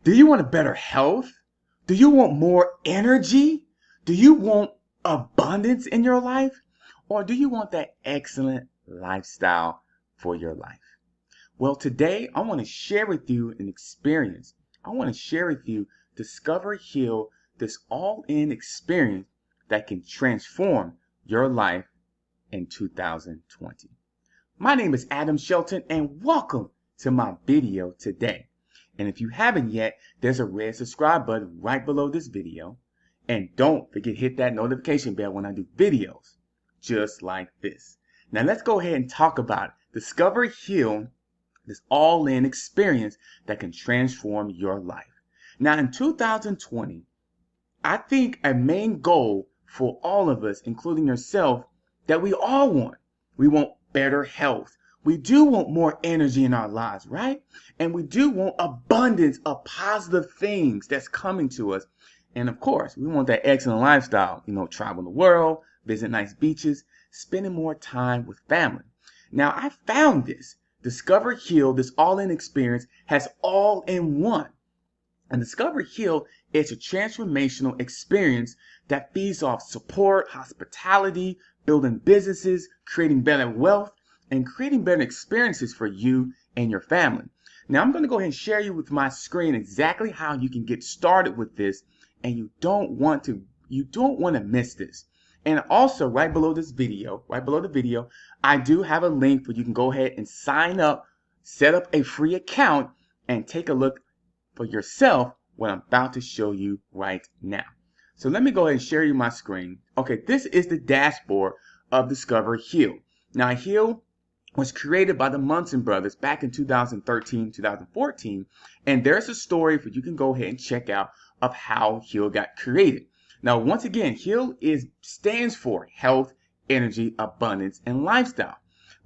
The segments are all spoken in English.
Do you want a better health? Do you want more energy? Do you want abundance in your life? Or do you want that excellent lifestyle for your life? Well, today I want to share with you an experience. I want to share with you Discover Heal, this all-in experience that can transform your life in 2020. My name is Adam Shelton and welcome to my video today. And if you haven't yet, there's a red subscribe button right below this video. And don't forget to hit that notification bell when I do videos just like this. Now let's go ahead and talk about it. Discover Heal, this all-in experience that can transform your life. Now in 2020, I think a main goal for all of us, including yourself, that we all want. We want better health. We do want more energy in our lives, right? And we do want abundance of positive things that's coming to us. And of course, we want that excellent lifestyle, travel the world, visit nice beaches, spending more time with family. Now, I found this. Discover Heal, this all-in experience, has all in one. And Discover Heal is a transformational experience that feeds off support, hospitality, building businesses, creating better wealth, and creating better experiences for you and your family. Now, I'm going to go ahead and share you with my screen exactly how you can get started with this, and you don't want to miss this. And also, right below the video, I do have a link where you can go ahead and sign up, set up a free account, and take a look for yourself what I'm about to show you right now. So let me go ahead and share you my screen. Okay, this is the dashboard of Discover Heal. Now, Heal was created by the Munson brothers back in 2013, 2014, and there's a story for you can go ahead and check out of how Heal got created. Now, once again, Heal stands for health, energy, abundance, and lifestyle.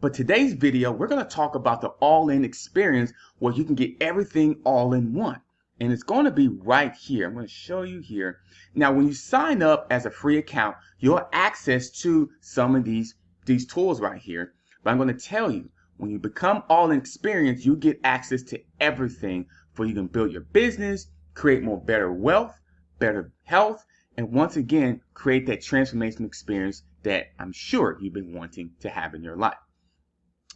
But today's video, we're going to talk about the all-in experience where you can get everything all in one. And it's going to be right here. I'm going to show you here. Now, when you sign up as a free account, you'll have access to some of these tools right here. But I'm going to tell you, when you become all-in experience, you get access to everything for you can build your business, create more better wealth, better health, and once again, create that transformational experience that I'm sure you've been wanting to have in your life.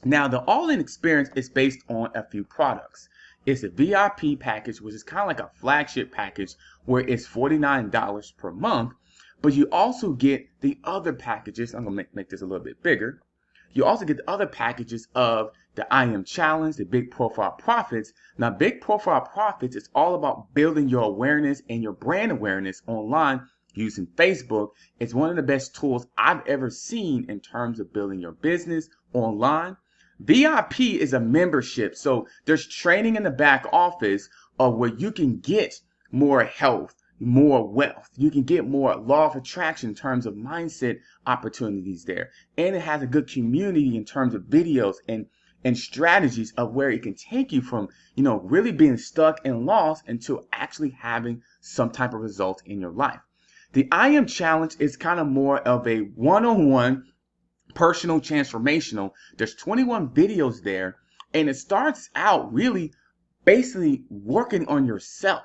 Now, the all-in experience is based on a few products. It's a VIP package, which is kind of like a flagship package where it's $49 per month, but you also get the other packages. I'm going to make this a little bit bigger. You also get the other packages of the I Am Challenge, the Big Profile Profits. Now, Big Profile Profits is all about building your awareness and your brand awareness online using Facebook. It's one of the best tools I've ever seen in terms of building your business online. VIP is a membership, so there's training in the back office where you can get more health, more wealth. You can get more law of attraction in terms of mindset opportunities there. And it has a good community in terms of videos and strategies of where it can take you from, really being stuck and lost into actually having some type of result in your life. The I Am Challenge is kind of more of a one-on-one personal transformational. There's 21 videos there, and it starts out really basically working on yourself.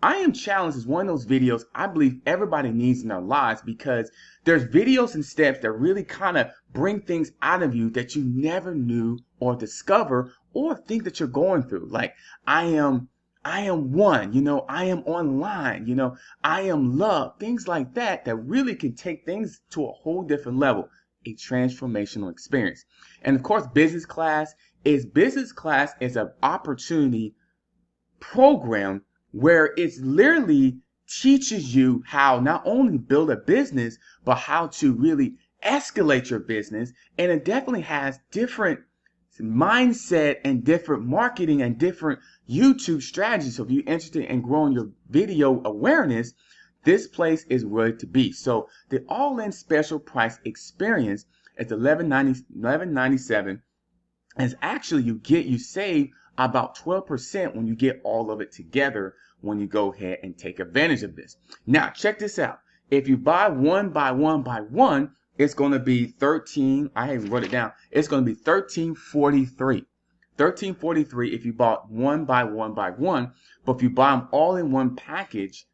I Am Challenge is one of those videos I believe everybody needs in their lives because there's videos and steps that really kind of bring things out of you that you never knew or discover or think that you're going through. Like, I am one, I am online, I am love, things like that really can take things to a whole different level, a transformational experience. And of course, business class is an opportunity program where it literally teaches you how not only build a business, but how to really escalate your business. And it definitely has different mindset and different marketing and different YouTube strategies. So if you're interested in growing your video awareness, this place is where to be. So the all-in special price experience is $11.97. And actually you save about 12% when you get all of it together when you go ahead and take advantage of this. Now, check this out. If you buy one by one, it's going to be 13. I haven't wrote it down. It's going to be $13.43. $13.43 if you bought one buy one buy one, but if you buy them all in one package,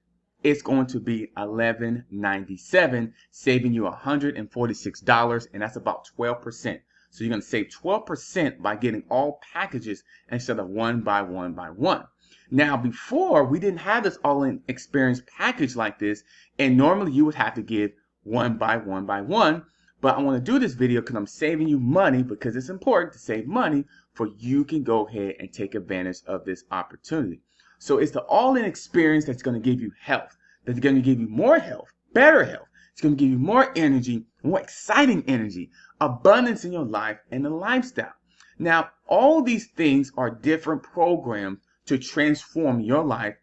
it's going to be $11.97, saving you $146, and that's about 12%. So you're going to save 12% by getting all packages instead of one buy one buy one. Now, before, we didn't have this all-in experience package like this, and normally you would have to give one buy one buy one, but I want to do this video because I'm saving you money, because it's important to save money for you can go ahead and take advantage of this opportunity. So it's the all-in experience that's going to give you health, that's going to give you more health, better health. It's going to give you more energy, more exciting energy, abundance in your life, and a lifestyle. Now, all these things are different programs to transform your life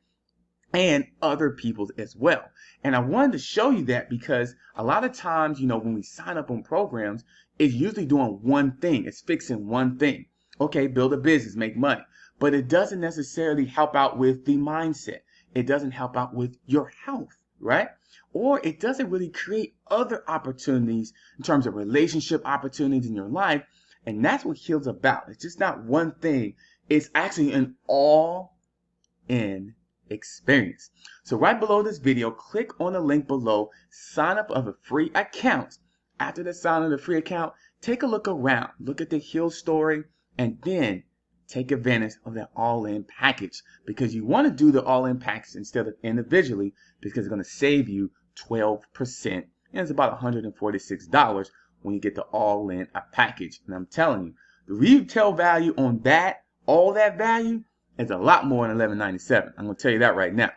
and other people's as well. And I wanted to show you that because a lot of times, when we sign up on programs, it's usually doing one thing. It's fixing one thing. Okay, build a business, make money. But it doesn't necessarily help out with the mindset. It doesn't help out with your health, right? Or it doesn't really create other opportunities in terms of relationship opportunities in your life. And that's what Heal's about. It's just not one thing. It's actually an all-in experience. So right below this video, click on the link below, sign up of a free account. After the sign of the free account, take a look around, look at the Heal story, and then take advantage of that all-in package, because you want to do the all-in package instead of individually, because it's going to save you 12%, and it's about $146 when you get the all-in package. And I'm telling you, the retail value on that, all that value, is a lot more than $11.97. I'm going to tell you that right now.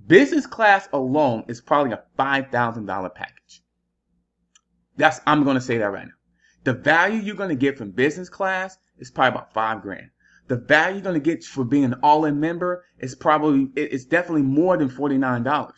Business class alone is probably a $5,000 package. I'm going to say that right now. The value you're going to get from business class is probably about $5,000. The value you're going to get for being an all-in member is it's definitely more than $49.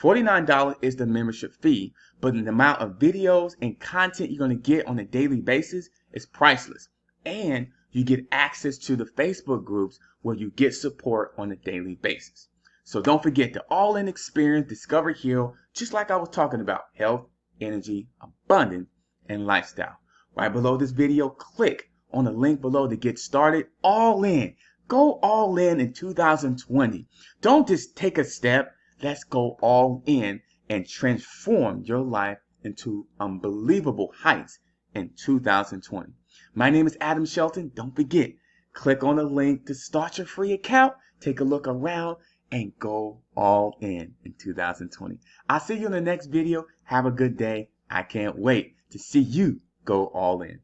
$49 is the membership fee, but the amount of videos and content you're going to get on a daily basis is priceless. And you get access to the Facebook groups where you get support on a daily basis. So don't forget the all-in experience, Discover Heal, just like I was talking about, health, energy, abundance, and lifestyle. Right below this video, click on the link below to get started. All in. Go all in 2020. Don't just take a step. Let's go all in and transform your life into unbelievable heights in 2020. My name is Adam Shelton. Don't forget, click on the link to start your free account, take a look around, and go all in 2020. I'll see you in the next video. Have a good day. I can't wait to see you go all in.